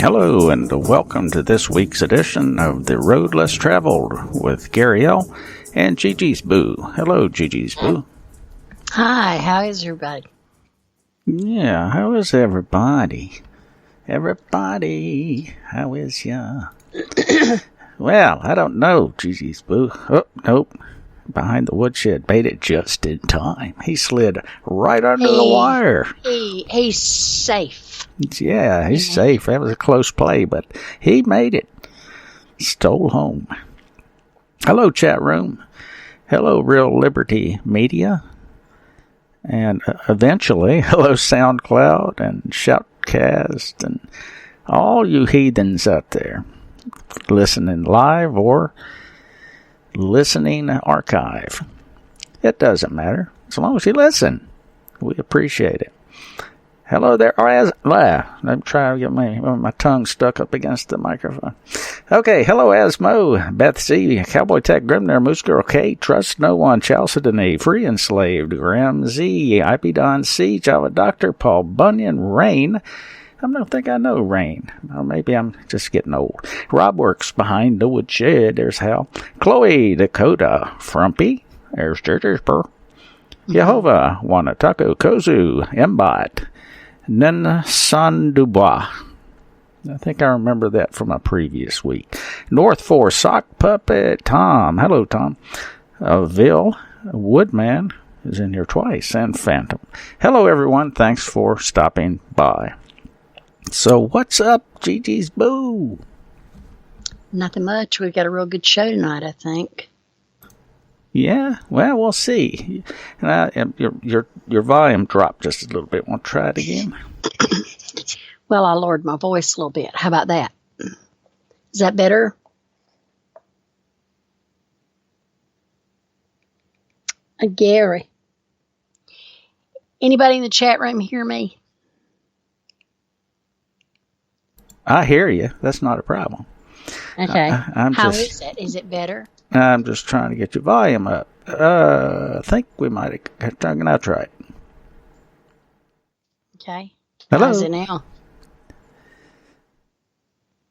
Hello, and welcome to this week's edition of The Road Less Traveled with Gary L. and Gigi's Boo. Hello, Gigi's Boo. Hi, how is everybody? Yeah, how is everybody? Everybody, how is ya? Well, I don't know, Gigi's Boo. Oh, nope. Behind the woodshed, made it just in time. He slid right under the wire. He's safe. Yeah, he's safe. That was a close play, but he made it. Stole home. Hello, chat room. Hello, Real Liberty Media. And eventually, hello, SoundCloud and Shoutcast and all you heathens out there listening live or listening archive. It doesn't matter as long as you listen. We appreciate it. Hello there. I'm trying to get my tongue stuck up against the microphone. Okay. Hello, Asmo, Beth C, Cowboy Tech, Grimner, Moose Girl K, Trust No One, Chalcedony, Free Enslaved, Graham Z, IP Don C, Java Doctor, Paul Bunyan, Rain. I don't think I know Rain. Or maybe I'm just getting old. Rob Works, Behind the Woodshed. There's Hal. Chloe, Dakota, Frumpy. There's Jerjerper. Yehovah, Wanataco, Kozu, Mbot. Nana San Dubois. I think I remember that from a previous week. North Four, Sock Puppet, Tom. Hello, Tom. Vil, Woodman is in here twice. And Phantom. Hello, everyone. Thanks for stopping by. So, what's up, Gigi's Boo? Nothing much. We've got a real good show tonight, I think. Yeah, well, we'll see. Your volume dropped just a little bit. Want to try it again? Well, I lowered my voice a little bit. How about that? Is that better? Gary. Anybody in the chat room hear me? I hear you. That's not a problem. Okay. How is it? Is it better? I'm just trying to get your volume up. I think we might have to try it. Okay. Hello. How's it now?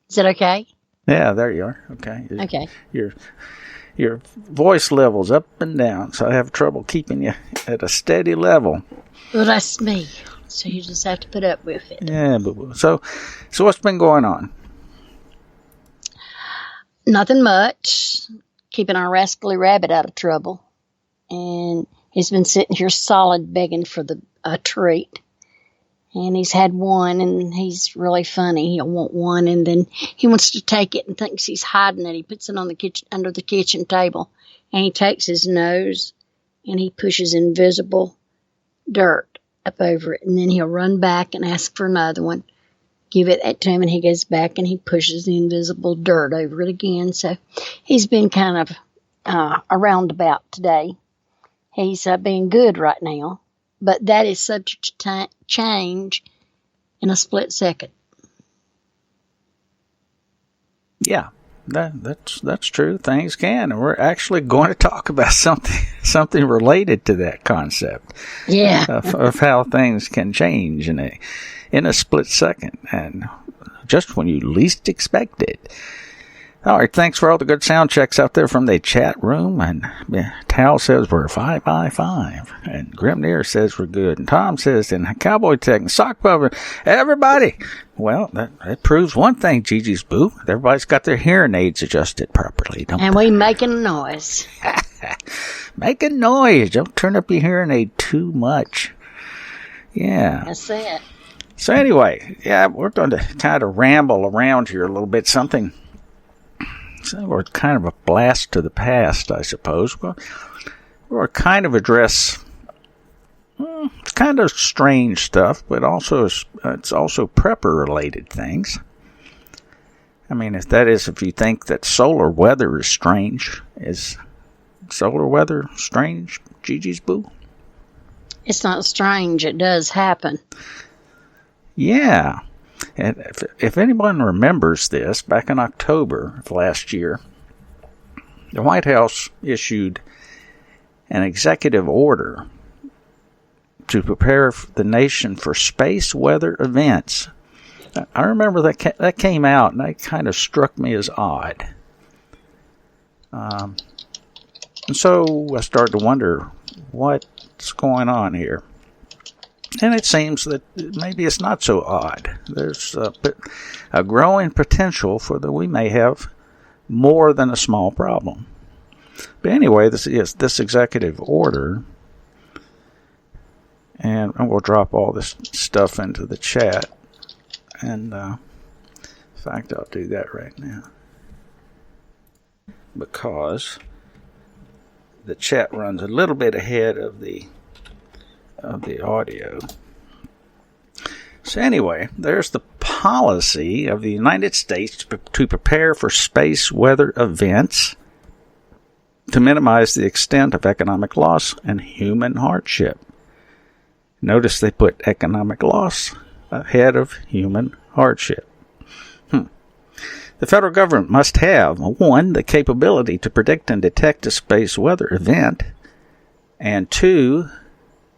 Is it okay? Yeah, there you are. Okay. Okay. Your voice level's up and down, so I have trouble keeping you at a steady level. Well, that's me. So you just have to put up with it. Yeah, boo-boo. So what's been going on? Nothing much. Keeping our rascally rabbit out of trouble. And he's been sitting here solid begging for a treat. And he's had one, and he's really funny. He'll want one, and then he wants to take it and thinks he's hiding it. He puts it on under the kitchen table, and he takes his nose, and he pushes invisible dirt up over it, and then he'll run back and ask for another one. Give it to him, and he goes back and he pushes the invisible dirt over it again. So he's been kind of a roundabout today. He's being good right now, but that is subject to change in a split second. Yeah, that's true. Things can, and we're actually going to talk about something related to that concept. Yeah, of how things can change in a split second, and just when you least expect it. All right, thanks for all the good sound checks out there from the chat room. And Tal says we're 5 by 5, and Grimnir says we're good, and Tom says in Cowboy Tech and Sock Puppet, everybody. Well, that proves one thing, Gigi's Boo. Everybody's got their hearing aids adjusted properly, don't and we making a noise. Making noise. Don't turn up your hearing aid too much. Yeah. That's it. So anyway, yeah, we're going to kind of ramble around here a little bit. Or kind of a blast to the past, I suppose. Well, or kind of address kind of strange stuff, but also it's also prepper-related things. I mean, if you think that solar weather is strange, is solar weather strange, Gigi's boo? It's not strange. It does happen. Yeah. And if anyone remembers this, back in October of last year, the White House issued an executive order to prepare the nation for space weather events. I remember that came out, and that kind of struck me as odd. And so I started to wonder what's going on here. And it seems that maybe it's not so odd. There's a growing potential for that we may have more than a small problem. But anyway, this executive order, and we'll drop all this stuff into the chat. And in fact, I'll do that right now, because the chat runs a little bit ahead of the audio. So anyway, there's the policy of the United States to prepare for space weather events to minimize the extent of economic loss and human hardship. Notice they put economic loss ahead of human hardship. The federal government must have, 1, the capability to predict and detect a space weather event, and 2,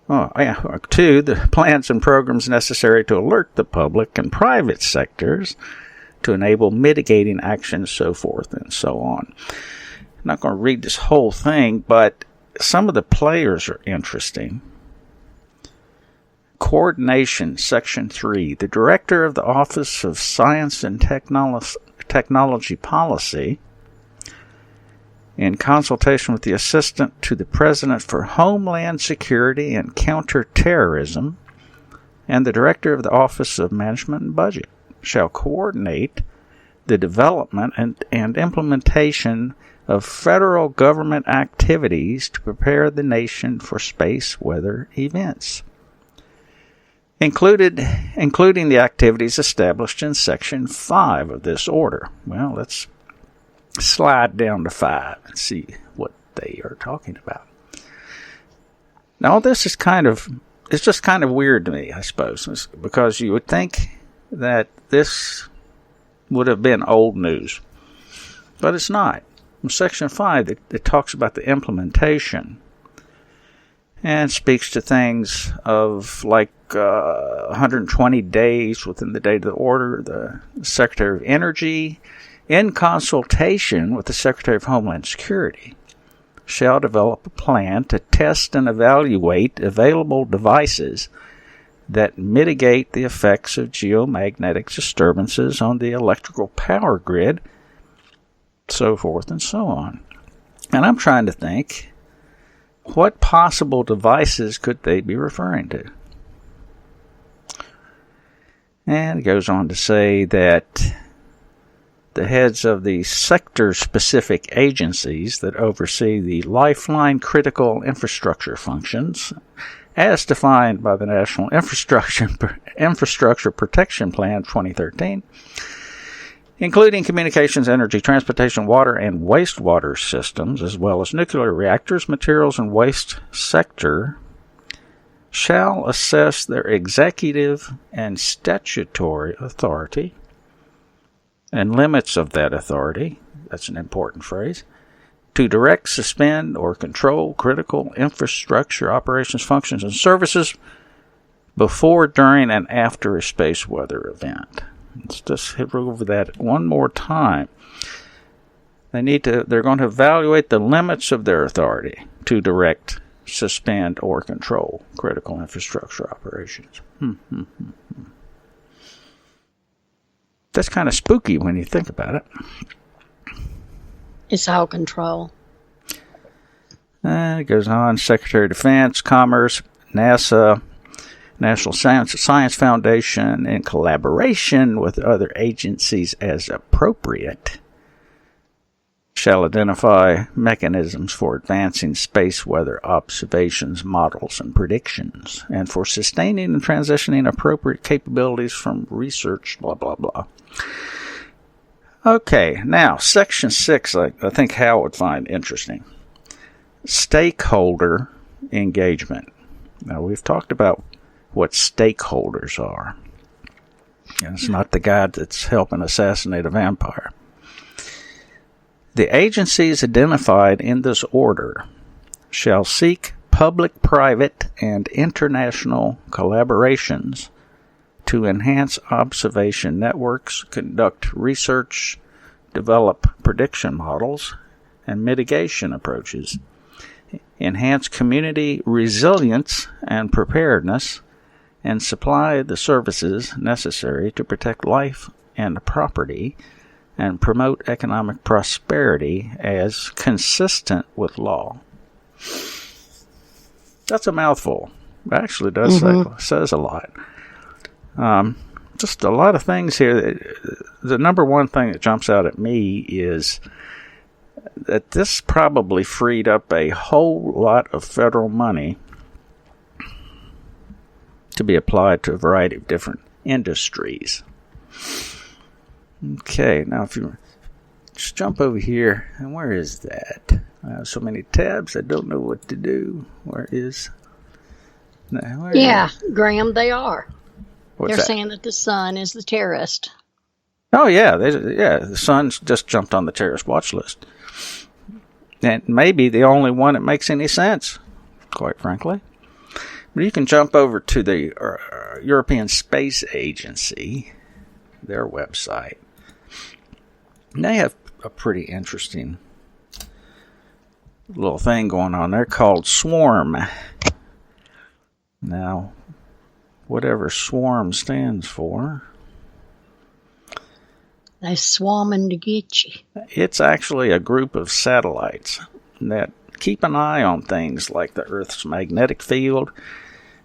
the plans and programs necessary to alert the public and private sectors to enable mitigating actions, so forth and so on. I'm not going to read this whole thing, but some of the players are interesting. Coordination, Section 3. The Director of the Office of Science and Technology Policy, in consultation with the Assistant to the President for Homeland Security and Counterterrorism and the Director of the Office of Management and Budget, shall coordinate the development and implementation of federal government activities to prepare the nation for space weather events, including the activities established in Section 5 of this order. Well, let's slide down to 5 and see what they are talking about. Now, this is it's just kind of weird to me, I suppose, because you would think that this would have been old news, but it's not. In Section 5, it talks about the implementation and speaks to things of like 120 days within the date of the order. The Secretary of Energy, in consultation with the Secretary of Homeland Security, shall develop a plan to test and evaluate available devices that mitigate the effects of geomagnetic disturbances on the electrical power grid, so forth and so on. And I'm trying to think, what possible devices could they be referring to? And it goes on to say that the heads of the sector-specific agencies that oversee the lifeline critical infrastructure functions, as defined by the National Infrastructure Protection Plan 2013, including communications, energy, transportation, water, and wastewater systems, as well as nuclear reactors, materials, and waste sector, shall assess their executive and statutory authority and limits of that authority, that's an important phrase, to direct, suspend, or control critical infrastructure operations, functions, and services before, during, and after a space weather event. Let's just hit over that one more time. They're going to evaluate the limits of their authority to direct, suspend, or control critical infrastructure operations. That's kind of spooky when you think about it. It's all control. It goes on. Secretary of Defense, Commerce, NASA, National Science Foundation, in collaboration with other agencies as appropriate, shall identify mechanisms for advancing space weather observations, models, and predictions, and for sustaining and transitioning appropriate capabilities from research, blah, blah, blah. Okay, now, Section 6, I think Hal would find interesting. Stakeholder engagement. Now, we've talked about what stakeholders are. And it's not the guy that's helping assassinate a vampire. The agencies identified in this order shall seek public, private, and international collaborations to enhance observation networks, conduct research, develop prediction models and mitigation approaches, enhance community resilience and preparedness, and supply the services necessary to protect life and property and promote economic prosperity as consistent with law. That's a mouthful. It actually does says a lot. Just a lot of things here. The number one thing that jumps out at me is that this probably freed up a whole lot of federal money to be applied to a variety of different industries. Okay, now if you just jump over here, and where is that? I have so many tabs, I don't know what to do. Where is? Graham, they are. What's They're that? saying that the sun is the terrorist. Oh, yeah, the sun's just jumped on the terrorist watch list. And maybe the only one that makes any sense, quite frankly. But you can jump over to the European Space Agency, their website. And they have a pretty interesting little thing going on there called Swarm. Now, whatever Swarm stands for, They're swarming to get you. it's actually a group of satellites that keep an eye on things like the Earth's magnetic field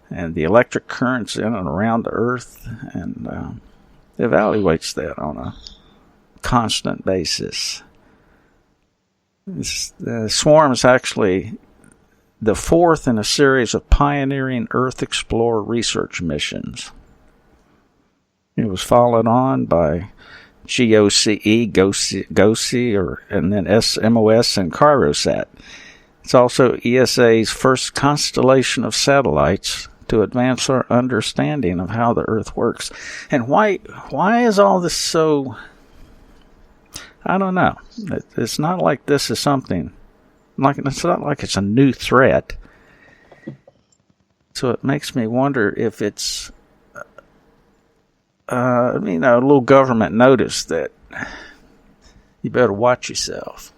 and the electric currents in and around the Earth, and evaluates that on a constant basis. Swarm is actually the fourth in a series of pioneering Earth Explorer research missions. It was followed on by GOCE, and then SMOS and CRIROSAT. It's also ESA's first constellation of satellites to advance our understanding of how the Earth works. And why is all this so... I don't know. It's not like this is something... it's not like it's a new threat. So it makes me wonder if it's... a little government notice that you better watch yourself.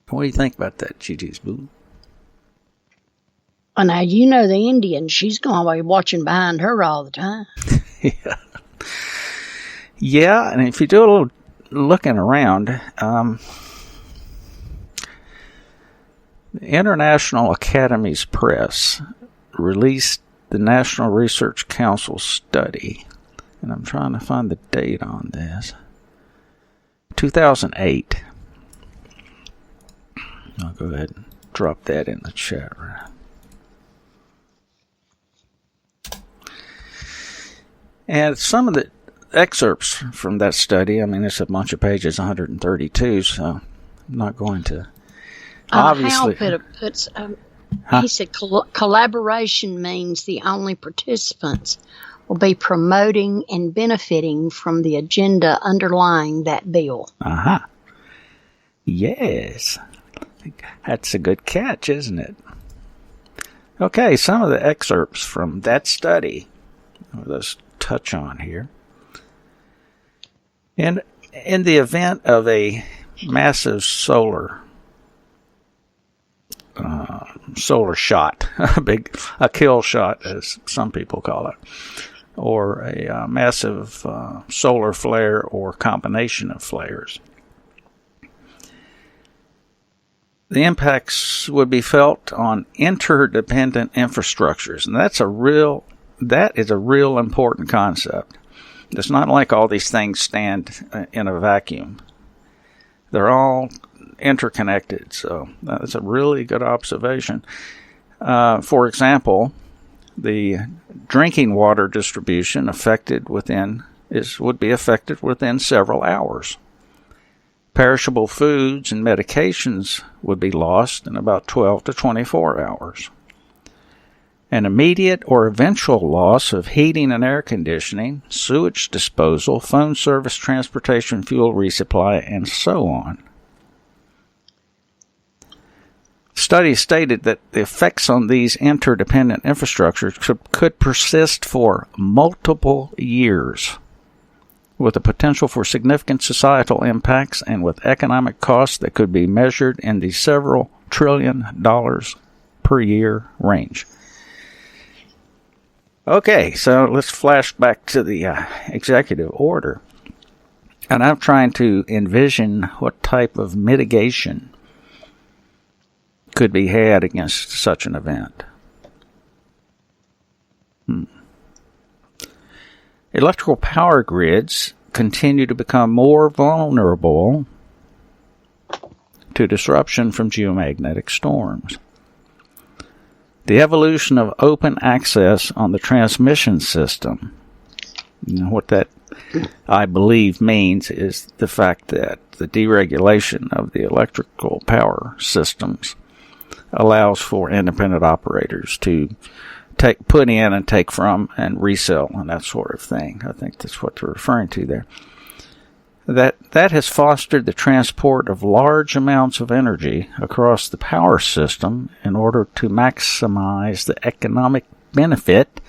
What do you think about that, GG's Boo? Oh, now, you know the Indian. She's going to be watching behind her all the time. Yeah, and if you do a little looking around, the International Academies Press released the National Research Council study, and I'm trying to find the date on this. 2008. I'll go ahead and drop that in the chat room. And some of the excerpts from that study, it's a bunch of pages, 132, so I'm not going to... Obviously... He said collaboration means the only participants will be promoting and benefiting from the agenda underlying that bill. Uh-huh. Yes. That's a good catch, isn't it? Okay, some of the excerpts from that study, let's touch on here. In the event of a massive solar shot, a kill shot, as some people call it, or a massive solar flare or combination of flares, the impacts would be felt on interdependent infrastructures, and that is a real important concept. It's not like all these things stand in a vacuum. They're all interconnected. So that's a really good observation. For example, the drinking water distribution would be affected within several hours. Perishable foods and medications would be lost in about 12 to 24 hours. An immediate or eventual loss of heating and air conditioning, sewage disposal, phone service, transportation, fuel resupply, and so on. Studies stated that the effects on these interdependent infrastructures could persist for multiple years, with the potential for significant societal impacts and with economic costs that could be measured in the several $trillion per year range. Okay, so let's flash back to the executive order. And I'm trying to envision what type of mitigation could be had against such an event. Electrical power grids continue to become more vulnerable to disruption from geomagnetic storms. The evolution of open access on the transmission system, what that, I believe, means is the fact that the deregulation of the electrical power systems allows for independent operators to put in and take from and resell and that sort of thing. I think that's what they're referring to there. That has fostered the transport of large amounts of energy across the power system in order to maximize the economic benefit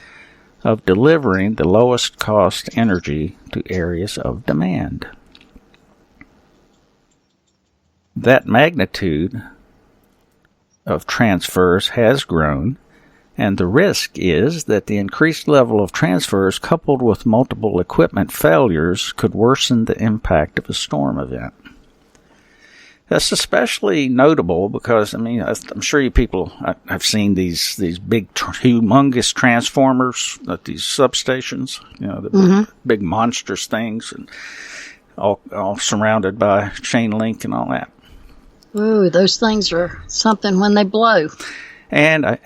of delivering the lowest cost energy to areas of demand. That magnitude of transfers has grown, and the risk is that the increased level of transfers coupled with multiple equipment failures could worsen the impact of a storm event. That's especially notable because, I'm sure you people have seen these big, humongous transformers at these substations, the big monstrous things, and all surrounded by chain link and all that. Ooh, those things are something when they blow. And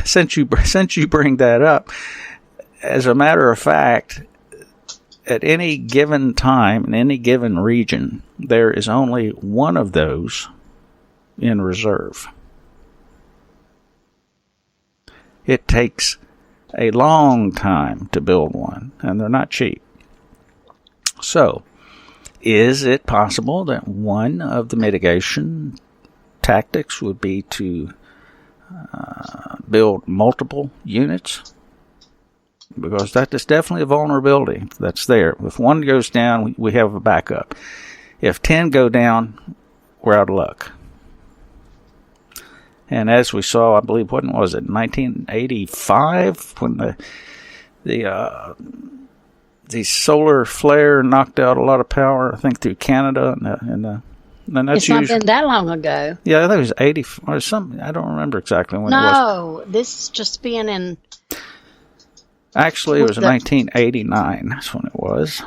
since you bring that up, as a matter of fact, at any given time in any given region, there is only one of those in reserve. It takes a long time to build one, and they're not cheap. So, is it possible that one of the mitigation tactics would be to build multiple units? Because that is definitely a vulnerability that's there. If one goes down, we have a backup. If 10 go down, we're out of luck. And as we saw, I believe, what was it, 1985, when the solar flare knocked out a lot of power, I think, through Canada, and that's it's not been that long ago. Yeah, I think it was 80 or something. I don't remember exactly when it was. No, this is just being in... Actually, it was 1989. That's when it was.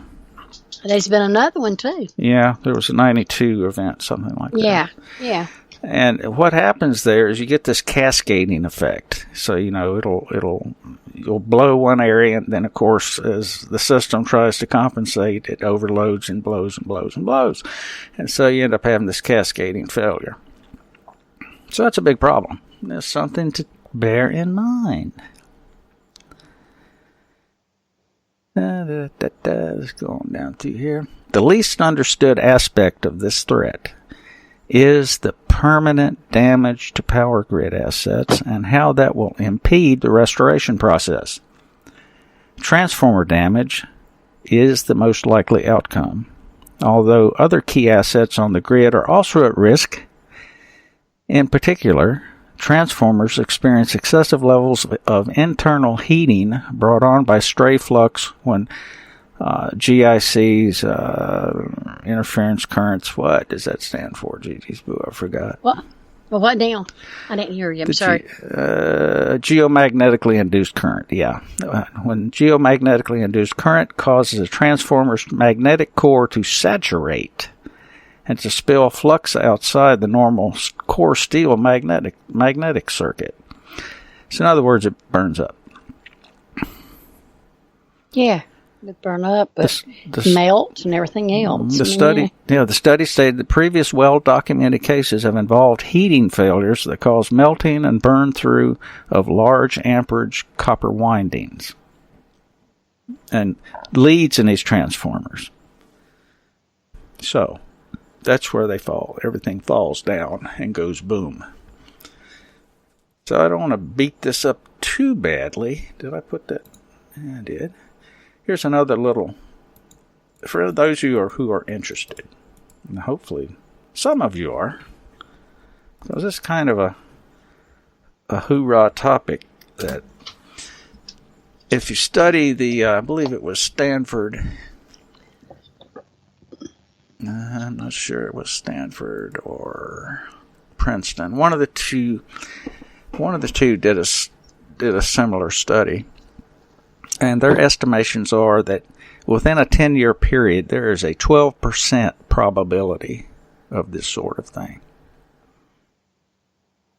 There's been another one, too. Yeah, there was a 92 event, something like that. Yeah. And what happens there is you get this cascading effect. So, you'll blow one area, and then, of course, as the system tries to compensate, it overloads and blows and blows and blows. And so you end up having this cascading failure. So that's a big problem. There's something to bear in mind. Let's go on down through here. The least understood aspect of this threat is the permanent damage to power grid assets and how that will impede the restoration process. Transformer damage is the most likely outcome, although other key assets on the grid are also at risk. In particular, transformers experience excessive levels of internal heating brought on by stray flux when GICs, interference currents. What does that stand for? Geez, I forgot. Well, what now? I didn't hear you. I'm sorry. Geomagnetically induced current. Yeah. When geomagnetically induced current causes a transformer's magnetic core to saturate and to spill flux outside the normal core steel magnetic circuit. So in other words, it burns up. Yeah, it burn up, but melt and everything else. The study stated that previous well-documented cases have involved heating failures that cause melting and burn through of large amperage copper windings and leads in these transformers. So that's where they fall. Everything falls down and goes boom. So I don't want to beat this up too badly. Did I put that? Yeah, I did. Here's another little, for those of you who are interested, and hopefully some of you are, because it's kind of a hoorah topic that if you study the, I believe it was Stanford, I'm not sure it was Stanford or Princeton. One of the two did a similar study, and their estimations are that within a 10-year period, there is a 12% probability of this sort of thing.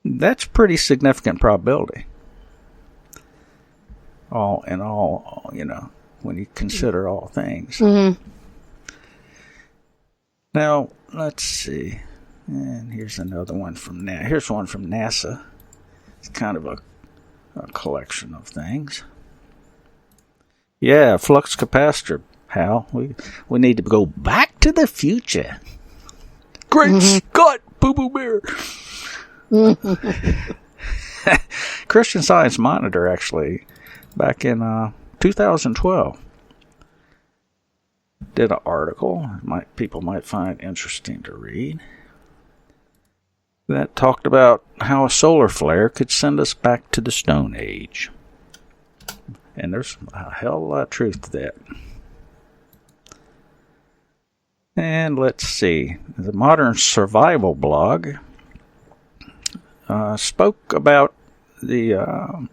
That's pretty significant probability. All in all, when you consider all things. Mm-hmm. Now, let's see. And here's another one from NASA. Here's one from NASA. It's kind of a collection of things. Yeah, flux capacitor, Hal. We need to go back to the future. Great Scott, Boo-Boo Bear. Christian Science Monitor, actually, back in 2012, did an article people might find interesting to read that talked about how a solar flare could send us back to the Stone Age. And there's a hell of a lot of truth to that. And let's see. The Modern Survival blog spoke about the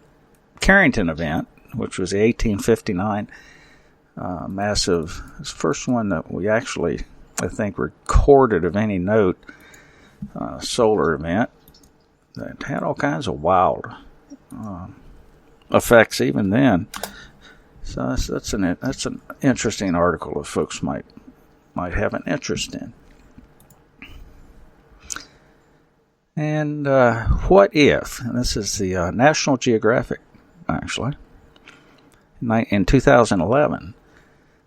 Carrington event, which was the 1859 massive, first one that we actually, I think, recorded of any note, solar event that had all kinds of wild effects even then. So that's an interesting article if folks might have an interest in. And what if, and this is the National Geographic, actually, in 2011,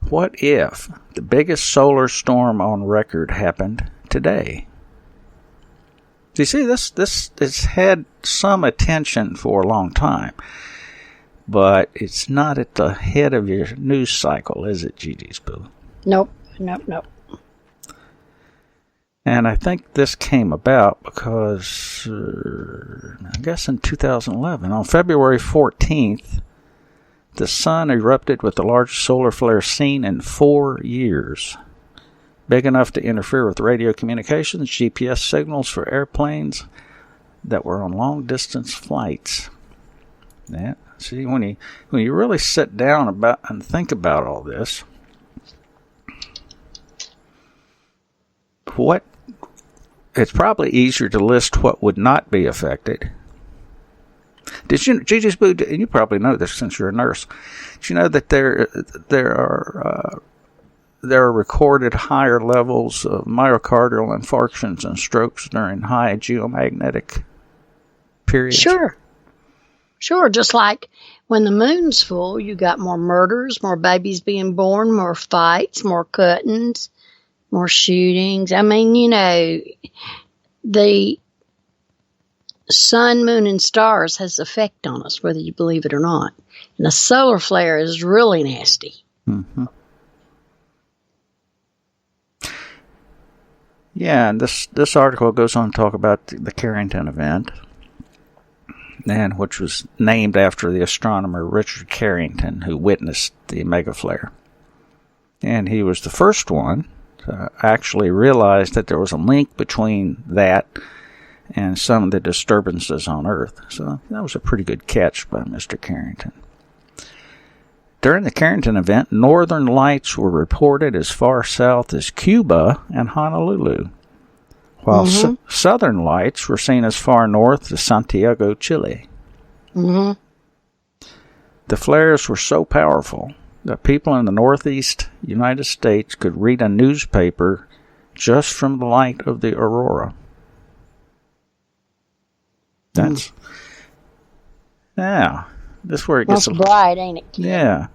what if the biggest solar storm on record happened today? You see, this has had some attention for a long time, but it's not at the head of your news cycle, is it, Gigi's Boo? Nope. And I think this came about because, I guess in 2011, on February 14th, the sun erupted with the largest solar flare seen in 4 years, big enough to interfere with radio communications, GPS signals for airplanes that were on long-distance flights. Yeah, see, when you really sit down and think about all this, it's probably easier to list what would not be affected. Did you, Gigi's Boo, and you probably know this since you're a nurse, did you know that there are recorded higher levels of myocardial infarctions and strokes during high geomagnetic periods? Sure. Just like when the moon's full, you got more murders, more babies being born, more fights, more cuttings, more shootings. I mean, the sun, moon, and stars has effect on us, whether you believe it or not. And a solar flare is really nasty. Mm-hmm. Yeah, and this article goes on to talk about the Carrington event, and which was named after the astronomer Richard Carrington, who witnessed the mega flare. And he was the first one to actually realize that there was a link between that and some of the disturbances on Earth. So that was a pretty good catch by Mr. Carrington. During the Carrington event, northern lights were reported as far south as Cuba and Honolulu. while southern lights were seen as far north as Santiago, Chile. Mm-hmm. The flares were so powerful that people in the northeast United States could read a newspaper just from the light of the aurora. That's yeah. This is where it gets bright, ain't it, kid? Yeah.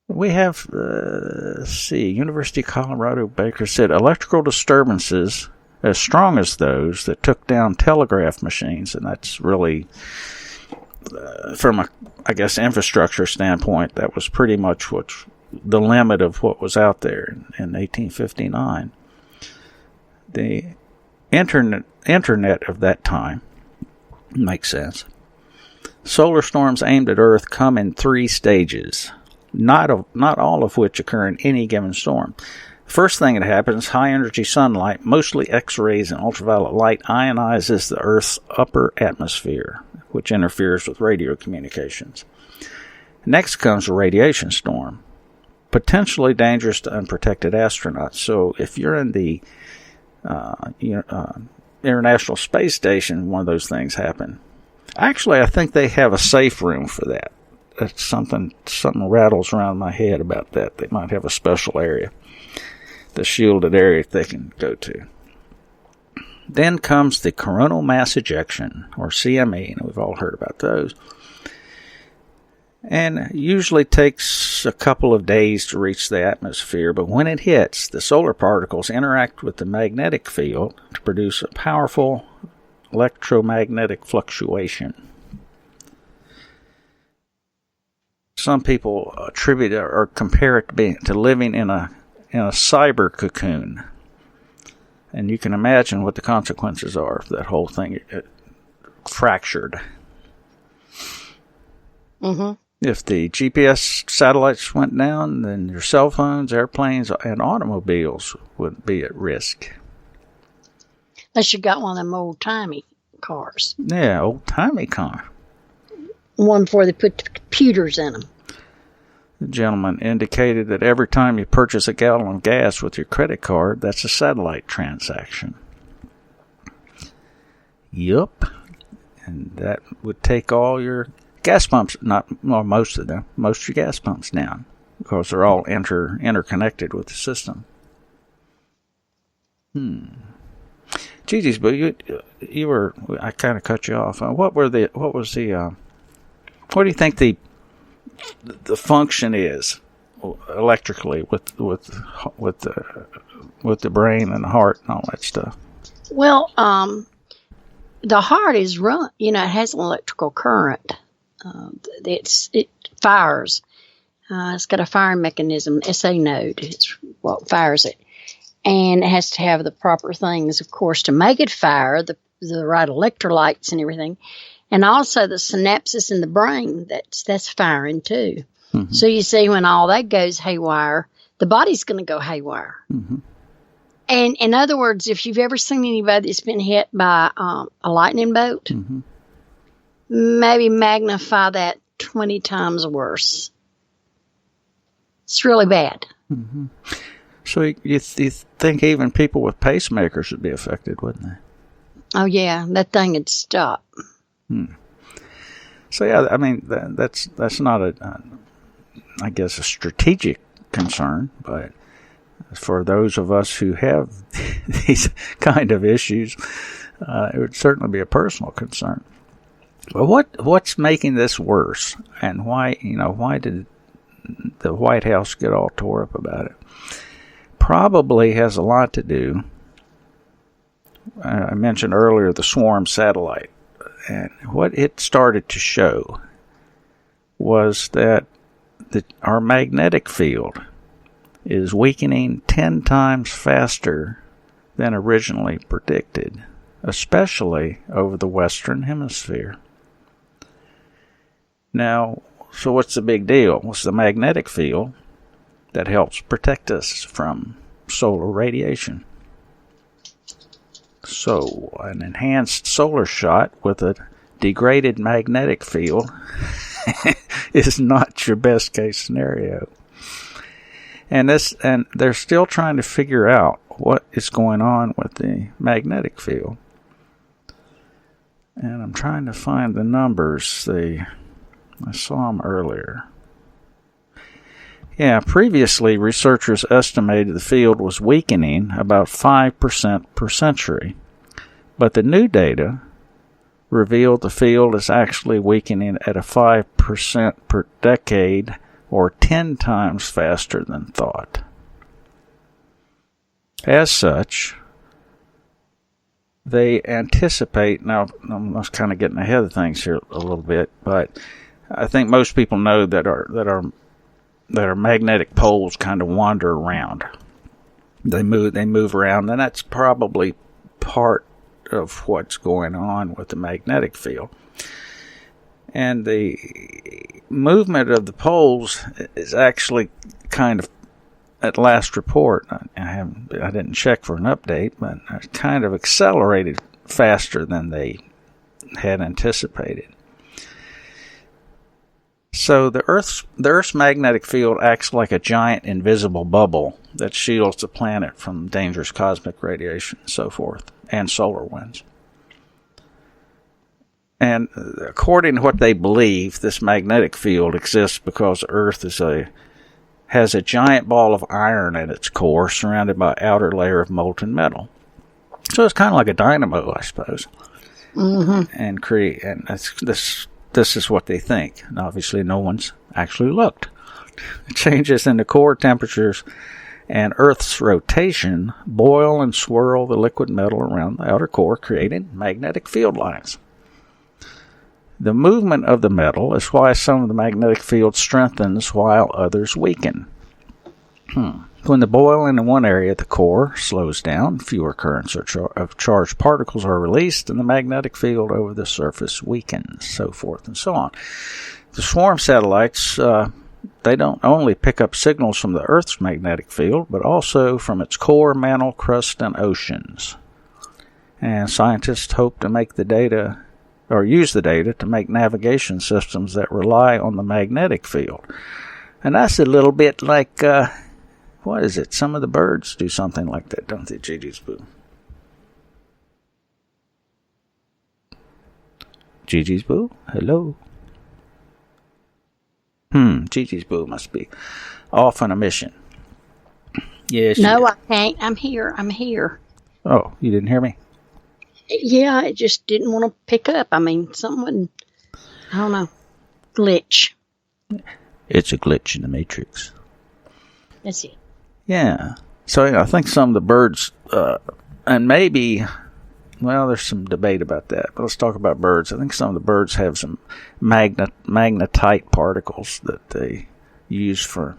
We have, University of Colorado Baker said electrical disturbances as strong as those that took down telegraph machines, and that's really, from a, I guess, infrastructure standpoint, that was pretty much what's the limit of what was out there in 1859. The internet of that time makes sense. Solar storms aimed at Earth come in 3 stages. Not all of which occur in any given storm. First thing that happens, high-energy sunlight, mostly X-rays and ultraviolet light, ionizes the Earth's upper atmosphere, which interferes with radio communications. Next comes a radiation storm, potentially dangerous to unprotected astronauts. So if you're in the International Space Station, one of those things happen. Actually, I think they have a safe room for that. That's something rattles around my head about that. They might have a special area, the shielded area they can go to. Then comes the coronal mass ejection, or CME, and we've all heard about those. And usually takes a couple of days to reach the atmosphere, but when it hits, the solar particles interact with the magnetic field to produce a powerful electromagnetic fluctuation. Some people attribute or compare it to living in a cyber cocoon. And you can imagine what the consequences are if that whole thing fractured. Mm-hmm. If the GPS satellites went down, then your cell phones, airplanes, and automobiles would be at risk. Unless you got one of them old-timey cars. Yeah, old-timey car. One before they put the computers in them. The gentleman indicated that every time you purchase a gallon of gas with your credit card, that's a satellite transaction. Yup. And that would take all your gas pumps, most of them, most of your gas pumps down, because they're all interconnected with the system. Geez, but you were, I kind of cut you off. What do you think the function is electrically with the brain and the heart and all that stuff? Well, the heart is it has an electrical current. It fires. It's got a firing mechanism, SA node. It's what fires it. And it has to have the proper things, of course, to make it fire, the right electrolytes and everything. And also the synapses in the brain, that's firing too. Mm-hmm. So you see, when all that goes haywire, the body's going to go haywire. Mm-hmm. And in other words, if you've ever seen anybody that's been hit by a lightning bolt, mm-hmm. maybe magnify that 20 times worse. It's really bad. Mm-hmm. So you think even people with pacemakers would be affected, wouldn't they? Oh, yeah. That thing would stop. So, yeah, I mean, that's not I guess, a strategic concern, but for those of us who have these kind of issues, it would certainly be a personal concern. But what's making this worse, and why did the White House get all tore up about it? Probably has a lot to do. I mentioned earlier the swarm satellite, and what it started to show was that our magnetic field is weakening 10 times faster than originally predicted, especially over the Western Hemisphere. Now, so what's the big deal? Well, it's the magnetic field that helps protect us from solar radiation. So, an enhanced solar shot with a degraded magnetic field is not your best case scenario. And they're still trying to figure out what is going on with the magnetic field. And I'm trying to find the numbers. I saw them earlier. Yeah, previously researchers estimated the field was weakening about 5% per century. But the new data revealed the field is actually weakening at a 5% per decade, or 10 times faster than thought. As such, they anticipate, now I'm kind of getting ahead of things here a little bit, but I think most people know that our magnetic poles kind of wander around. They move around, and that's probably part of what's going on with the magnetic field. And the movement of the poles is actually kind of, at last report, I didn't check for an update, but kind of accelerated faster than they had anticipated. So the Earth's magnetic field acts like a giant invisible bubble that shields the planet from dangerous cosmic radiation and so forth, and solar winds. And according to what they believe, this magnetic field exists because Earth has a giant ball of iron at its core, surrounded by an outer layer of molten metal. So it's kind of like a dynamo, I suppose. Mm-hmm. And this is what they think. And obviously, no one's actually looked. Changes in the core temperatures and Earth's rotation boil and swirl the liquid metal around the outer core, creating magnetic field lines. The movement of the metal is why some of the magnetic field strengthens while others weaken. When the boiling in one area of the core slows down, fewer currents of charged particles are released, and the magnetic field over the surface weakens, so forth and so on. The swarm satellites, they don't only pick up signals from the Earth's magnetic field, but also from its core, mantle, crust, and oceans. And scientists hope to make the data, or use the data to make navigation systems that rely on the magnetic field. And that's a little bit like, what is it? Some of the birds do something like that, don't they, Gigi's Boo? Gigi's Boo? Hello? Gigi's Boo must be off on a mission. Yes. No, I can't. I'm here. Oh, you didn't hear me? Yeah, it just didn't want to pick up. I mean, something, I don't know, glitch. It's a glitch in the Matrix. That's it. Yeah. So I think some of the birds, and maybe, well, there's some debate about that, but let's talk about birds. I think some of the birds have some magnetite particles that they use for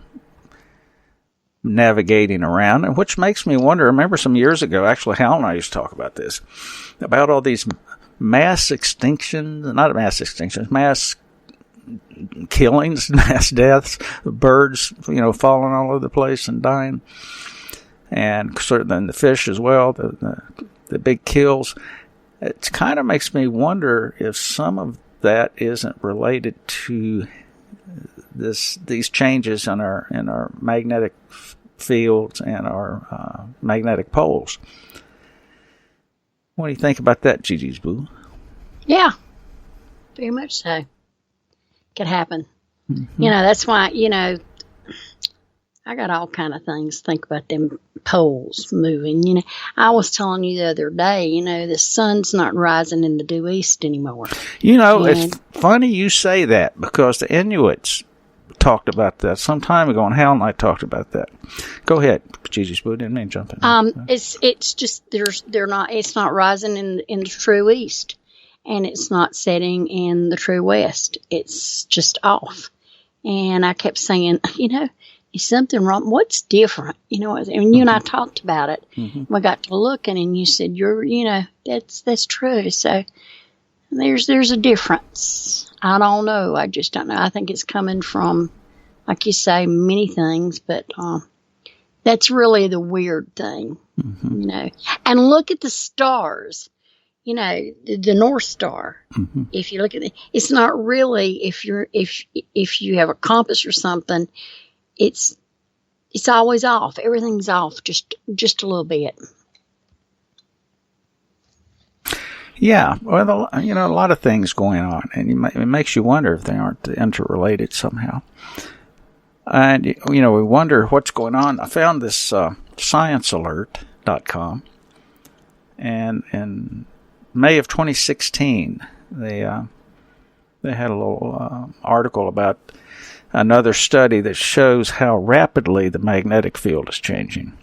navigating around, and which makes me wonder, I remember some years ago, actually Hal and I used to talk about this, about all these mass extinctions, not mass extinctions, mass killings, mass deaths, birds, falling all over the place and dying, and certainly the fish as well, the big kills. It kind of makes me wonder if some of that isn't related to these changes in our magnetic fields and our magnetic poles. What do you think about that, Gigi's Boo? Yeah, very much so. Could happen. Mm-hmm. That's why, I got all kind of things to think about them poles moving. I was telling you the other day, the sun's not rising in the due east anymore. It's funny you say that, because the Inuits talked about that some time ago, and Hal and I talked about that. Go ahead, Gigi's Boo. Didn't mean to jump in. It's just it's not rising in the true east, and it's not setting in the true west. It's just off. And I kept saying, is something wrong? What's different? And you and I talked about it. Mm-hmm. We got to looking, and you said, that's true. So there's a difference. I don't know. I just don't know. I think it's coming from, like you say, many things, but that's really the weird thing, And look at the stars. The North Star. Mm-hmm. If you look at it, it's not really, if you have a compass or something, it's it's always off. Everything's off just a little bit. Yeah, well, a lot of things going on, and it makes you wonder if they aren't interrelated somehow. And, we wonder what's going on. I found this sciencealert.com, and in May of 2016, they had a little article about another study that shows how rapidly the magnetic field is changing.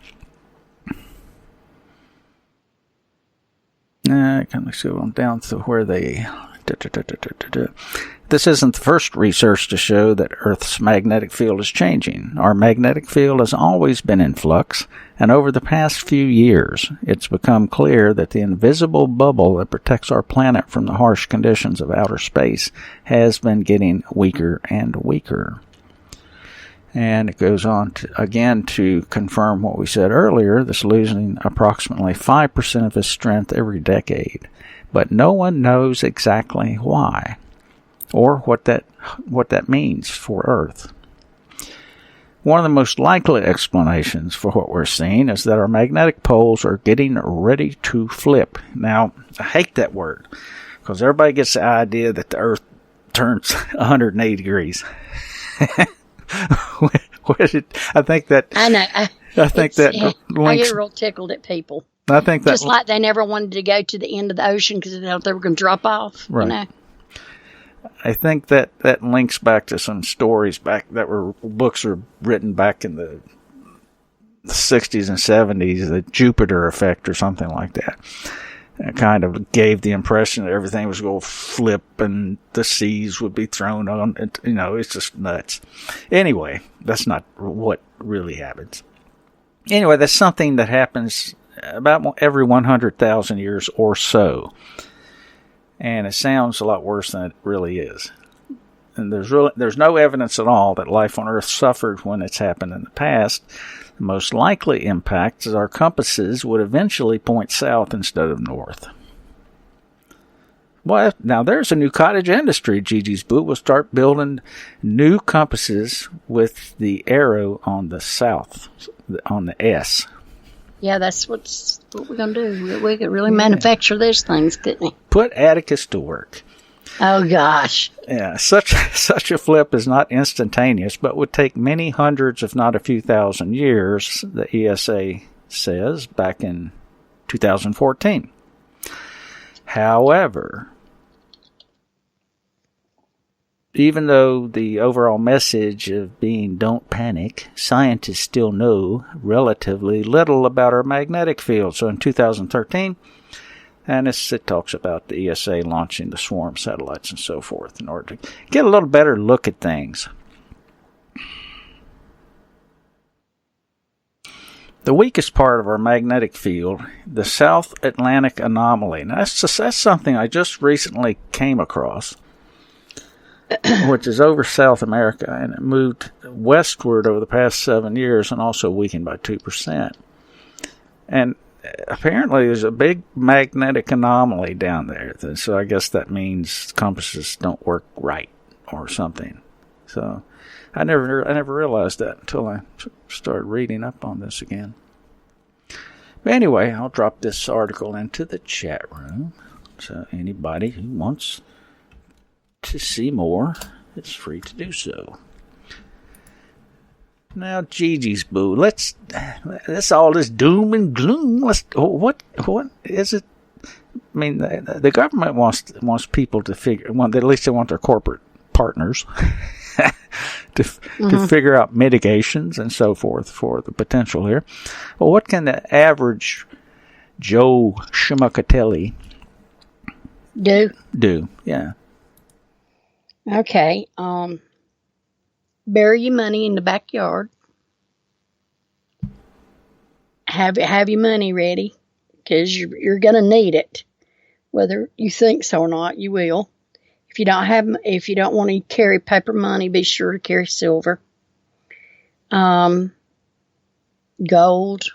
Kind of go on down to where they... This isn't the first research to show that Earth's magnetic field is changing. Our magnetic field has always been in flux, and over the past few years, it's become clear that the invisible bubble that protects our planet from the harsh conditions of outer space has been getting weaker and weaker. And it goes on to confirm what we said earlier, that's losing approximately 5% of its strength every decade. But no one knows exactly why, or what that means for Earth. One of the most likely explanations for what we're seeing is that our magnetic poles are getting ready to flip. Now, I hate that word, because everybody gets the idea that the Earth turns 180 degrees. I think that... I know. I think that I get real tickled at people. I think that... Just like they never wanted to go to the end of the ocean because they thought they were going to drop off. Right. I think that links back to some stories books were written back in the 60s and 70s, the Jupiter effect or something like that. It kind of gave the impression that everything was going to flip and the seas would be thrown on. It's just nuts. Anyway, that's not what really happens. Anyway, that's something that happens about every 100,000 years or so. And it sounds a lot worse than it really is. And there's no evidence at all that life on Earth suffered when it's happened in the past. The most likely impact is our compasses would eventually point south instead of north. Well, now there's a new cottage industry, Gigi's Boo. We'll start building new compasses with the arrow on the south, on the S. Yeah, that's what we're going to do. We could really manufacture those things, couldn't we? Put Atticus to work. Oh, gosh. Yeah, such a flip is not instantaneous, but would take many hundreds, if not a few thousand years, the ESA says, back in 2014. However, even though the overall message of being don't panic, scientists still know relatively little about our magnetic field. So in 2013, and it talks about the ESA launching the swarm satellites and so forth in order to get a little better look at things. The weakest part of our magnetic field, the South Atlantic anomaly. Now that's something I just recently came across, which is over South America, and it moved westward over the past 7 years and also weakened by 2%. And apparently there's a big magnetic anomaly down there, so I guess that means compasses don't work right or something. So I never realized that until I started reading up on this again. But anyway, I'll drop this article into the chat room, so anybody who wants to see more is free to do so. Now, Gigi's Boo, let's all this doom and gloom. What is it? I mean, the government wants people to figure. Well, at least they want their corporate partners to figure out mitigations and so forth for the potential here. Well, what can the average Joe Schmuckatelli do? Yeah. Okay. Bury your money in the backyard. Have your money ready, because you're going to need it, whether you think so or not. You will. If you don't want to carry paper money, be sure to carry silver. Gold,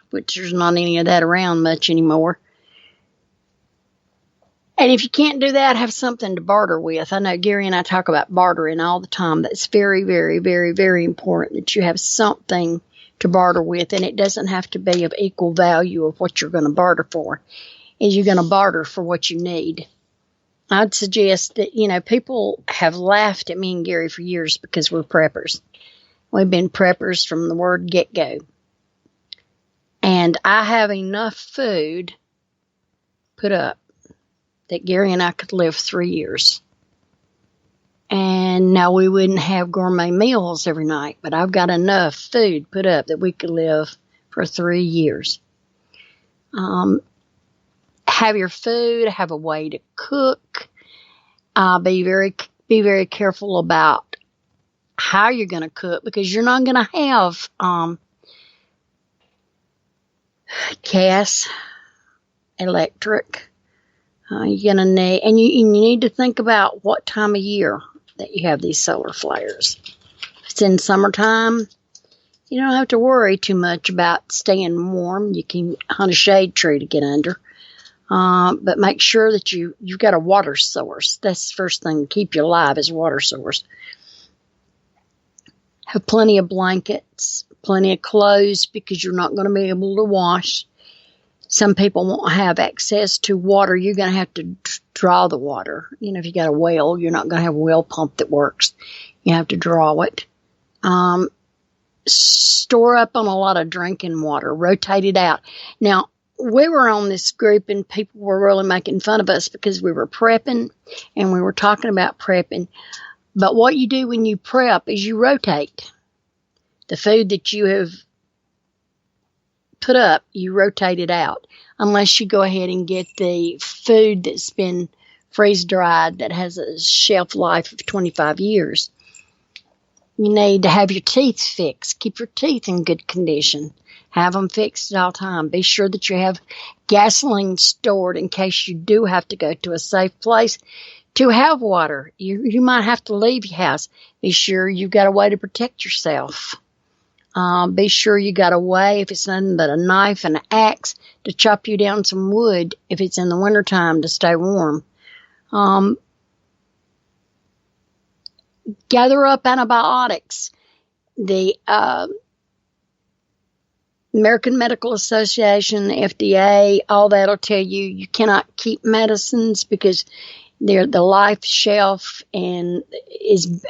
which there's not any of that around much anymore. And if you can't do that, have something to barter with. I know Gary and I talk about bartering all the time. That's very, very, very, very important, that you have something to barter with, and it doesn't have to be of equal value of what you're going to barter for. Is you're going to barter for what you need. I'd suggest that, people have laughed at me and Gary for years because we're preppers. We've been preppers from the word get-go. And I have enough food put up that Gary and I could live 3 years. And now we wouldn't have gourmet meals every night, but I've got enough food put up that we could live for 3 years. Have your food, have a way to cook. Be very careful about how you're going to cook, because you're not going to have gas, electric. You're going to need, and you need to think about what time of year that you have these solar flares. If it's in summertime, you don't have to worry too much about staying warm. You can hunt a shade tree to get under. But make sure that you've got a water source. That's the first thing to keep you alive, is a water source. Have plenty of blankets, plenty of clothes, because you're not going to be able to wash. Some people won't have access to water. You're going to have to draw the water. If you got a well, you're not going to have a well pump that works. You have to draw it. Store up on a lot of drinking water. Rotate it out. Now, we were on this group and people were really making fun of us because we were prepping and we were talking about prepping. But what you do when you prep is you rotate. The food that you have put up, you rotate it out. Unless you go ahead and get the food that's been freeze-dried that has a shelf life of 25 years. You need to have your teeth fixed. Keep your teeth in good condition. Have them fixed at all time. Be sure that you have gasoline stored in case you do have to go to a safe place to have water. You might have to leave your house. Be sure you've got a way to protect yourself. Be sure you got a way, if it's nothing but a knife and an axe, to chop you down some wood if it's in the wintertime to stay warm. Gather up antibiotics. The American Medical Association, FDA, all that will tell you cannot keep medicines because the life shelf and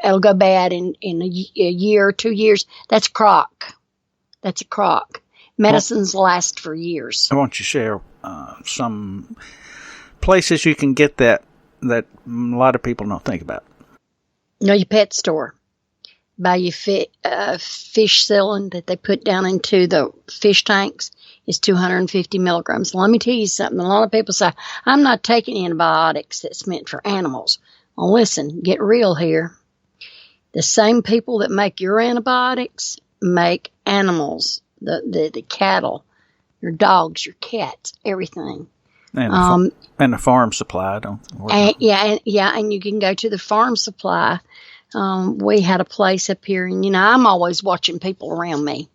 it'll go bad in a year or 2 years. That's crock. That's a crock. Medicines last for years. I want you to share some places you can get that a lot of people don't think about. Your pet store. Buy your fish sealant that they put down into the fish tanks is 250 milligrams. Let me tell you something. A lot of people say, I'm not taking antibiotics that's meant for animals. Well, listen, get real here. The same people that make your antibiotics make animals, the cattle, your dogs, your cats, everything. And the farm supply. And you can go to the farm supply. We had a place up here, and I'm always watching people around me.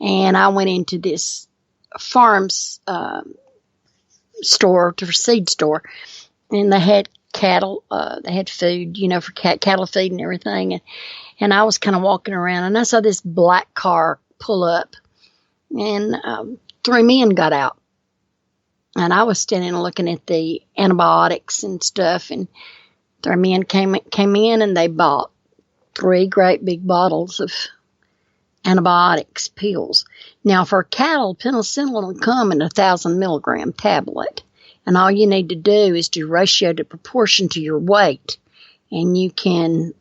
And I went into this farm's store, to seed store, and they had cattle. They had food, for cattle feed and everything. And I was kind of walking around, and I saw this black car pull up, and 3 men got out. And I was standing looking at the antibiotics and stuff, and 3 men came in and they bought 3 great big bottles of antibiotics pills. Now, for cattle, penicillin will come in a 1,000 milligram tablet, and all you need to do is to ratio the proportion to your weight, and you can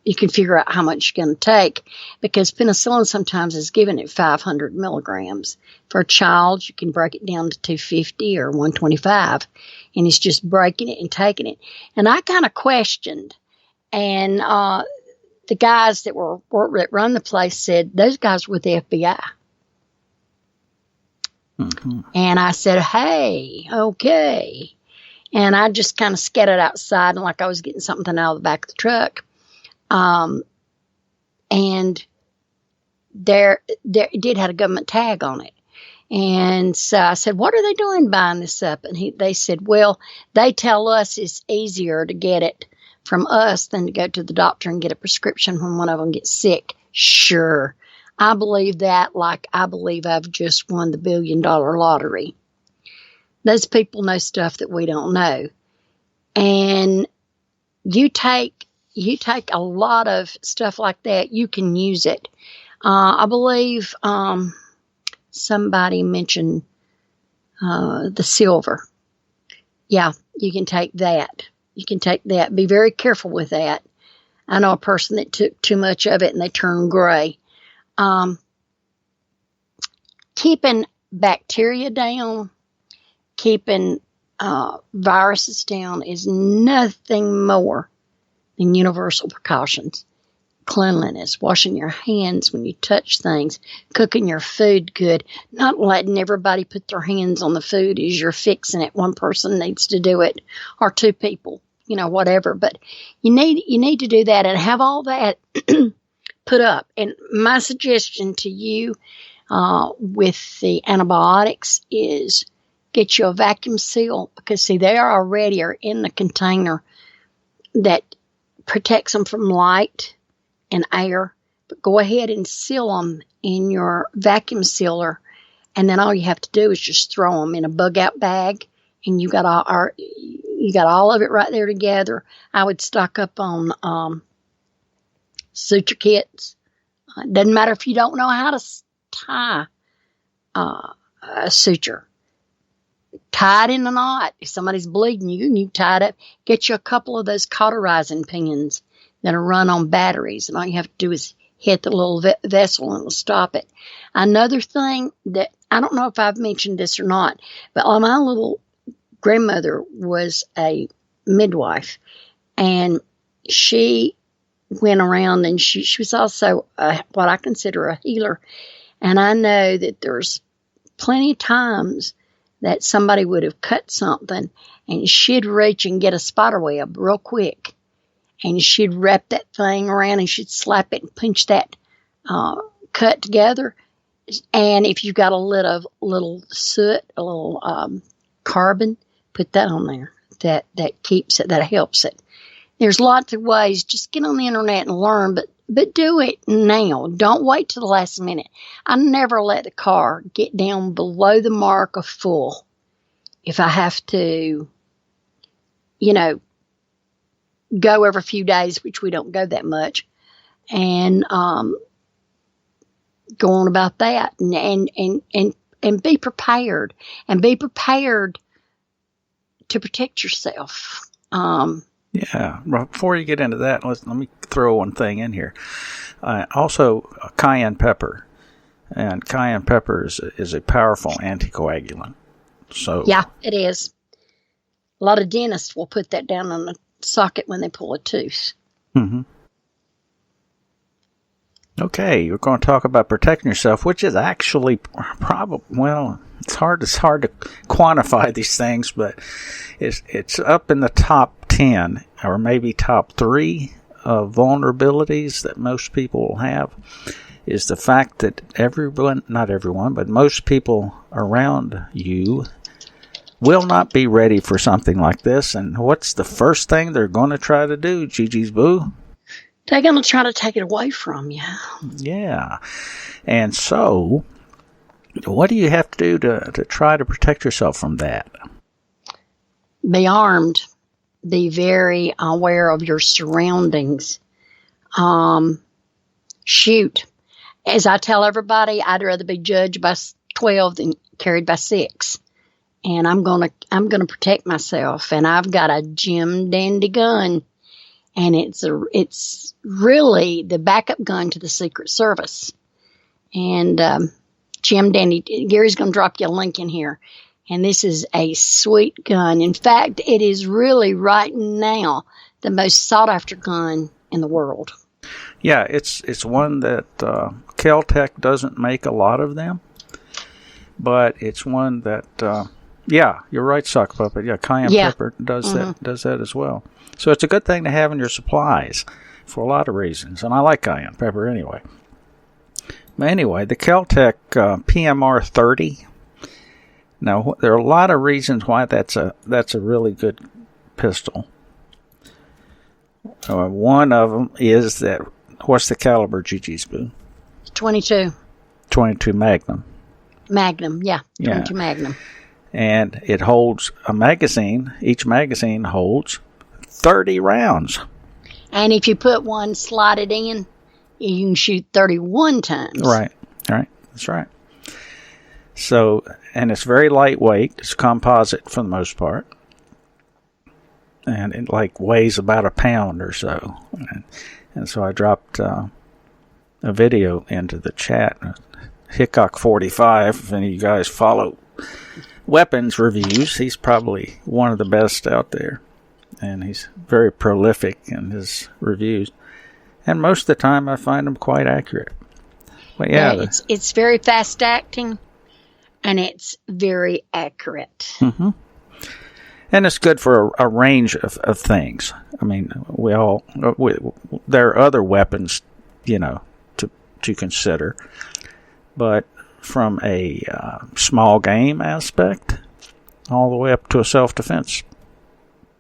figure out how much you're going to take, because penicillin sometimes is given at 500 milligrams. For a child, you can break it down to 250 or 125, and it's just breaking it and taking it. And I kind of questioned, and the guys that run the place said those guys were with the FBI. Mm-hmm. And I said, hey, okay. And I just kind of scattered outside, and like I was getting something out of the back of the truck. And there it did have a government tag on it. And so I said, what are they doing buying this up? And they said, well, they tell us it's easier to get it from us than to go to the doctor and get a prescription when one of them gets sick. Sure. I believe that like I believe I've just won the $1 billion lottery. Those people know stuff that we don't know. And you take a lot of stuff like that, you can use it. I believe somebody mentioned the silver. Yeah, you can take that. You can take that. Be very careful with that. I know a person that took too much of it and they turned gray. Keeping bacteria down, keeping viruses down is nothing more than universal precautions. Cleanliness, washing your hands when you touch things, cooking your food good, not letting everybody put their hands on the food as you're fixing it. One person needs to do it, or two people, whatever. But you need to do that and have all that put up. And my suggestion to you with the antibiotics is get you a vacuum seal, because see, they already are in the container that protects them from light and air, but go ahead and seal them in your vacuum sealer, and then all you have to do is just throw them in a bug out bag, and you got all of it right there together. I would stock up on suture kits. It doesn't matter if you don't know how to tie a suture. Tie it in a knot. If somebody's bleeding you tie it up. Get you a couple of those cauterizing pins that are run on batteries, and all you have to do is hit the little vessel and it'll stop it. Another thing that, I don't know if I've mentioned this or not, but my little grandmother was a midwife, and she went around, and she was also what I consider a healer. And I know that there's plenty of times that somebody would have cut something, and she'd reach and get a spider web real quick, and she'd wrap that thing around, and she'd slap it and punch that cut together. And if you've got a little soot, a little carbon, put that on there. That keeps it, that helps it. There's lots of ways. Just get on the internet and learn, but do it now. Don't wait till the last minute. I never let the car get down below the mark of full. If I have to, go every few days, which we don't go that much, and go on about that, and be prepared, and be prepared to protect yourself. Yeah. Before you get into that, let me throw one thing in here. Also, cayenne pepper, and cayenne pepper is a powerful anticoagulant. So yeah, it is. A lot of dentists will put that down on the socket when they pull a tooth. Mm-hmm. Okay, we're going to talk about protecting yourself, which is actually it's hard to quantify these things, but it's up in the top 10 or maybe top 3 of vulnerabilities that most people will have, is the fact that not everyone, but most people around you will not be ready for something like this. And what's the first thing they're going to try to do, Gigi's Boo? They're going to try to take it away from you. Yeah. And so, what do you have to do to try to protect yourself from that? Be armed. Be very aware of your surroundings. Shoot. As I tell everybody, I'd rather be judged by 12 than carried by 6. And I'm gonna protect myself. And I've got a Jim Dandy gun, and it's really the backup gun to the Secret Service. And Jim Dandy, Gary's gonna drop you a link in here. And this is a sweet gun. In fact, it is really right now the most sought after gun in the world. Yeah, it's one that Kel-Tec doesn't make a lot of them, but it's one that yeah, you're right, Sock Puppet. Yeah, cayenne pepper does that as well. So it's a good thing to have in your supplies for a lot of reasons, and I like cayenne pepper anyway. But anyway, the Kel-Tec PMR 30. Now, there are a lot of reasons why that's a really good pistol. One of them is that, what's the caliber, Gigi's Boo? .22. 22 Magnum. Magnum, yeah. 22 Yeah. Magnum. And it holds a magazine. Each magazine holds 30 rounds. And if you put one, slide it in, you can shoot 31 times. Right. That's right. So, and it's very lightweight. It's composite for the most part. And it weighs about a pound or so. And so I dropped a video into the chat. Hickok 45, if any of you guys follow weapons reviews, he's probably one of the best out there. And he's very prolific in his reviews. And most of the time I find them quite accurate. But yeah. It's very fast acting, and it's very accurate. Mm-hmm. And it's good for a range of things. I mean, there are other weapons, to consider. But from a small game aspect, all the way up to a self-defense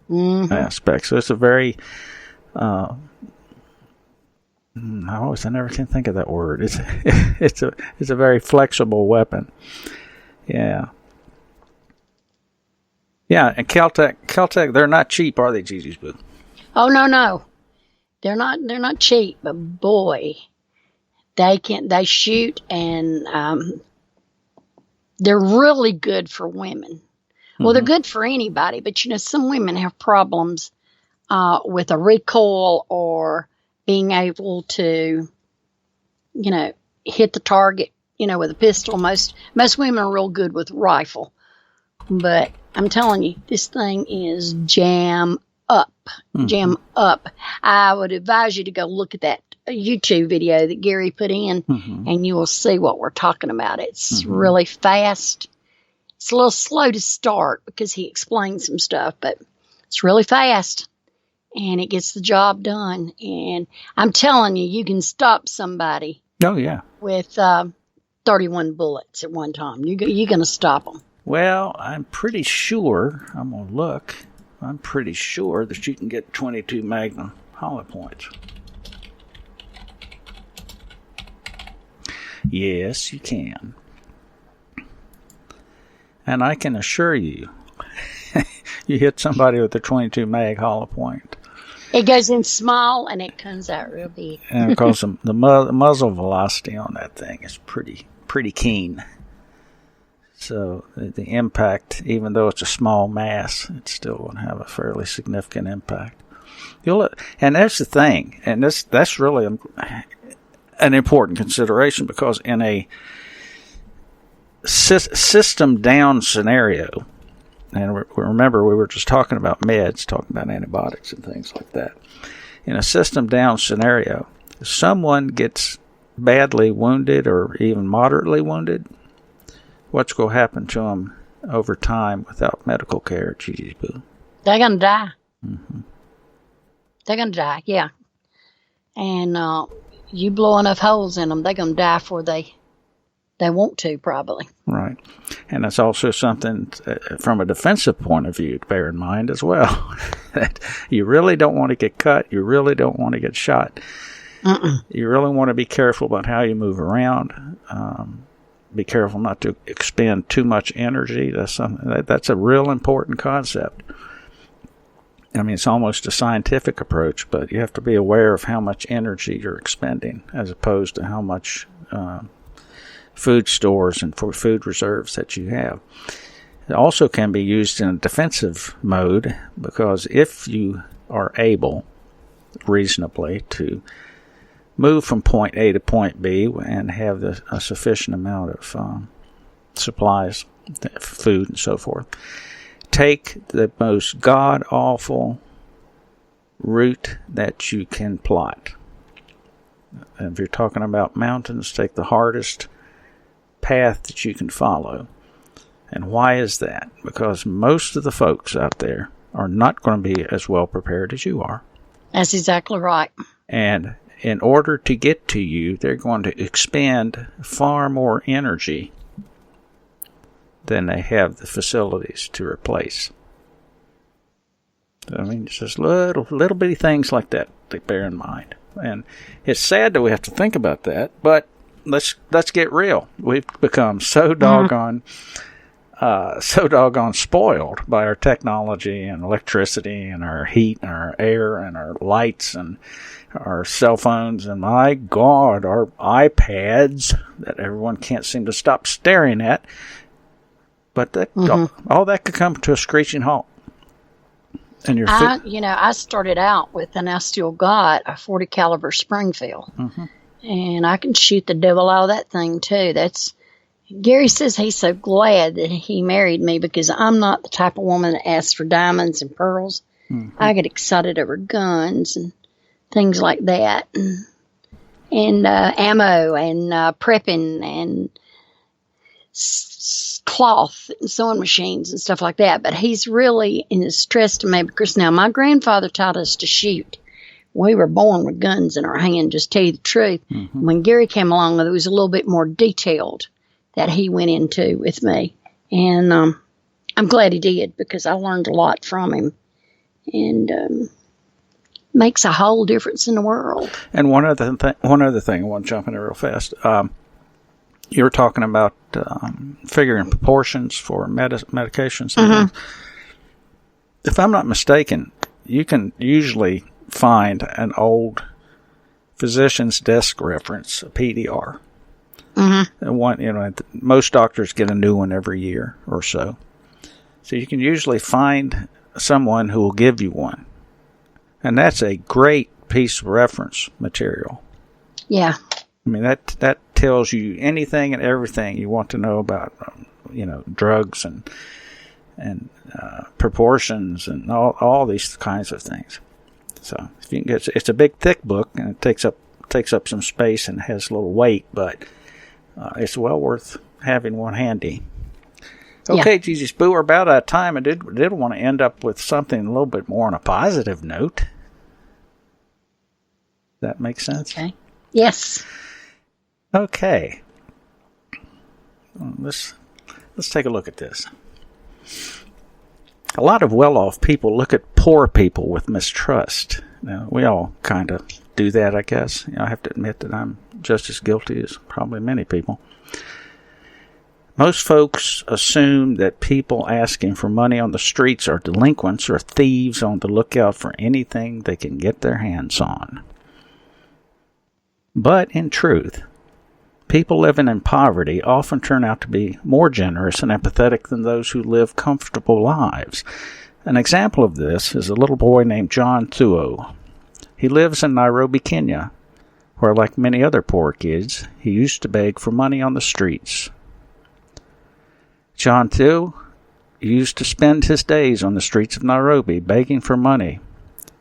aspect. So it's a very, I never can think of that word. It's a very flexible weapon. Yeah. Yeah, and Caltech, they're not cheap, are they, Gigi's Boo? Oh, no. They're not cheap, but boy, they shoot, and they're really good for women. Well, they're good for anybody, but some women have problems with a recoil or being able to, hit the target, with a pistol. Most women are real good with a rifle, but I'm telling you, this thing is jam up. I would advise you to go look at that YouTube video that Gary put in, and you will see what we're talking about. It's really fast. It's a little slow to start because he explains some stuff, but it's really fast, and it gets the job done. And I'm telling you, you can stop somebody. Oh, yeah. With 31 bullets at one time. You're going to stop them. Well, I'm pretty sure, I'm going to look, I'm pretty sure that you can get 22 Magnum hollow points. Yes, you can. And I can assure you, you hit somebody with a 22 mag hollow point. It goes in small and it comes out real big. And because the muzzle velocity on that thing is pretty keen. So the impact, even though it's a small mass, it's still going to have a fairly significant impact. And that's the thing, and that's really an important consideration, because in a system down scenario, and remember we were just talking about meds, talking about antibiotics and things like that. In a system down scenario, if someone gets badly wounded or even moderately wounded, what's going to happen to them over time without medical care, Gigi's Boo? They're going to die. Mm-hmm. They're going to die, yeah. And you blow enough holes in them, they're going to die before they want to, probably. Right. And that's also something from a defensive point of view to bear in mind as well. That you really don't want to get cut. You really don't want to get shot. You really want to be careful about how you move around. Be careful not to expend too much energy. That's a real important concept. I mean, it's almost a scientific approach, but you have to be aware of how much energy you're expending as opposed to how much food stores and for food reserves that you have. It also can be used in a defensive mode, because if you are able reasonably to move from point A to point B and have a sufficient amount of supplies, food and so forth, take the most god-awful route that you can plot. And if you're talking about mountains, take the hardest path that you can follow. And why is that? Because most of the folks out there are not going to be as well prepared as you are. That's exactly right. And in order to get to you, they're going to expend far more energy than they have the facilities to replace. I mean, it's just little bitty things like that to bear in mind. And it's sad that we have to think about that, but let's get real. We've become so doggone spoiled by our technology and electricity and our heat and our air and our lights and our cell phones and, my God, our iPads that everyone can't seem to stop staring at. But that, all that could come to a screeching halt. And I started out with, and I still got, a 40 caliber Springfield. And I can shoot the devil out of that thing too. Gary says he's so glad that he married me because I'm not the type of woman that asks for diamonds and pearls. I get excited over guns and things like that, and ammo and prepping and cloth and sewing machines and stuff like that. But he's really in his stress to me because now my grandfather taught us to shoot. We were born with guns in our hand, just tell you the truth. When Gary came along, it was a little bit more detailed that he went into with me. And I'm glad he did because I learned a lot from him. And makes a whole difference in the world. And one other thing, I want to jump in real fast. You were talking about figuring proportions for medications. And if I'm not mistaken, you can usually find an old physician's desk reference, a PDR. And one, most doctors get a new one every year or so. So you can usually find someone who will give you one. And that's a great piece of reference material. Yeah. I mean, that tells you anything and everything you want to know about, drugs and proportions and all these kinds of things. So if you can get, it's a big, thick book, and it takes up some space and has a little weight, but it's well worth having one handy. Okay, yeah. Jesus Boo, we're about out of time. I did want to end up with something a little bit more on a positive note. That makes sense? Okay. Yes. Okay. Let's take a look at this. A lot of well-off people look at poor people with mistrust. Now, we all kind of do that, I guess. I have to admit that I'm just as guilty as probably many people. Most folks assume that people asking for money on the streets are delinquents or thieves on the lookout for anything they can get their hands on. But in truth, people living in poverty often turn out to be more generous and empathetic than those who live comfortable lives. An example of this is a little boy named John Thuo. He lives in Nairobi, Kenya, where, like many other poor kids, he used to beg for money on the streets. John Thuo used to spend his days on the streets of Nairobi begging for money,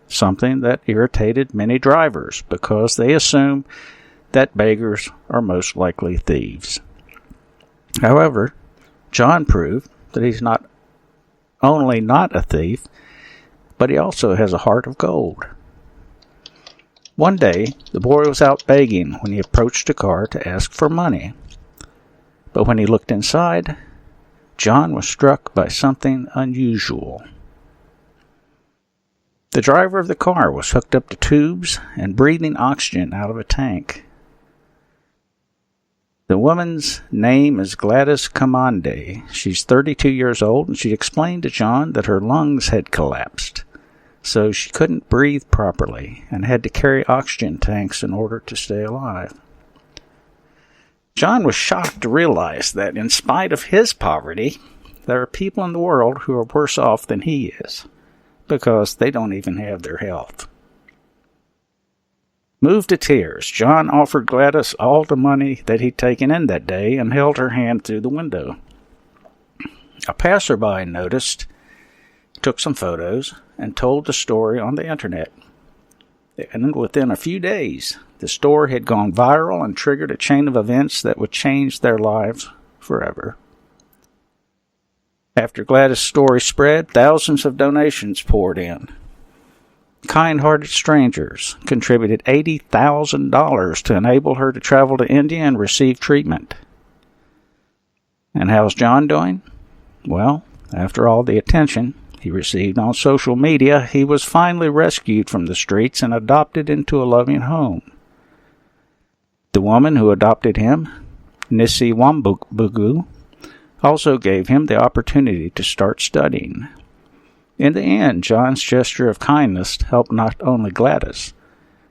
something that irritated many drivers because they assume that beggars are most likely thieves. However, John proved that he's not only not a thief, but he also has a heart of gold. One day, the boy was out begging when he approached a car to ask for money. But when he looked inside, John was struck by something unusual. The driver of the car was hooked up to tubes and breathing oxygen out of a tank. The woman's name is Gladys Kamande. She's 32 years old, and she explained to John that her lungs had collapsed, so she couldn't breathe properly and had to carry oxygen tanks in order to stay alive. John was shocked to realize that in spite of his poverty, there are people in the world who are worse off than he is, because they don't even have their health. Moved to tears, John offered Gladys all the money that he'd taken in that day and held her hand through the window. A passerby noticed, took some photos, and told the story on the internet. And within a few days, the story had gone viral and triggered a chain of events that would change their lives forever. After Gladys' story spread, thousands of donations poured in. Kind-hearted strangers contributed $80,000 to enable her to travel to India and receive treatment. And how's John doing? Well, after all the attention he received on social media, he was finally rescued from the streets and adopted into a loving home. The woman who adopted him, Nisi Wambugu, also gave him the opportunity to start studying. In the end, John's gesture of kindness helped not only Gladys,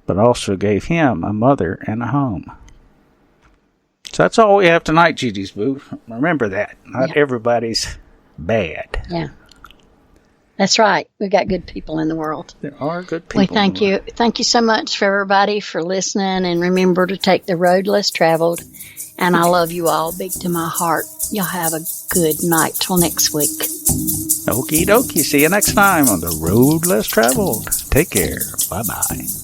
but also gave him a mother and a home. So that's all we have tonight, Gigi's Boo. Remember that. Not everybody's bad. Yeah. That's right. We've got good people in the world. There are good people. We thank you. Thank you so much for everybody for listening. And remember to take the road less traveled. And I love you all big to my heart. Y'all have a good night till next week. Okie dokie. See you next time on The Road Less Traveled. Take care. Bye-bye.